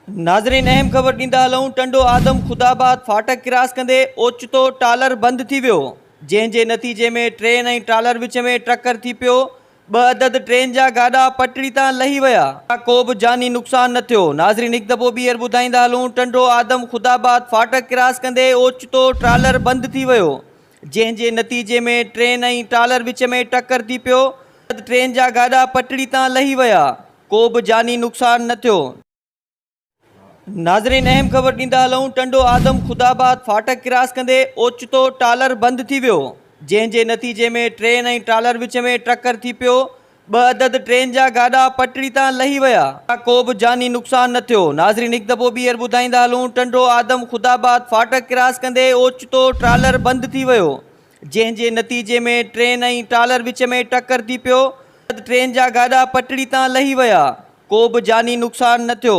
नाज़रीन, अहम ख़बर ॾींदा हलूं। टंडो आदम ख़ुदाबाद फाटक क्रॉस कंदे ओचितो टालर बंदि थी वियो, जंहिंजे नतीजे में ट्रेन ऐं टालर विच में टक्कर थी पियो। ॿ अदद ट्रेन जा गाॾा पटड़ी तां लही विया। को बि जानी नुक़सान न थियो। नाज़रीन, हिकु दफ़ो ॿीहर ॿुधाईंदा हलूं। टंडो आदम ख़ुदाबाद फाटक क्रॉस कंदे ओचितो टालर बंदि थी वियो, जंहिंजे नतीजे में ट्रेन ऐं टालर विच में टक्कर थी पियो। ट्रेन जा गाॾा पटड़ी तां लही विया। को बि जानी नुक़सान न थियो। नाज़रीन, अहम ख़बर ॾींदा हलूं। टंडो आदम ख़ुदाबाद फाटक क्रॉस कंदे ओचितो टालर बंदि थी वियो, जंहिंजे नतीजे में ट्रेन ऐं टालर विच में टक्कर थी पियो। ॿ अदद ट्रेन जा गाॾा पटड़ी तां लही विया। को बि जानी नुक़सान न थियो। नाज़रीन, हिकु दफ़ो ॿीहर ॿुधाईंदा हलूं। टंडो आदम ख़ुदाबाद फाटक क्रॉस कंदे ओचितो टालर बंदि थी वियो, जंहिंजे नतीजे में ट्रेन ऐं टालर विच में टक्कर थी पियो। ट्रेन जा गाॾा पटड़ी तां लही विया। को बि जानी नुक़सान न थियो।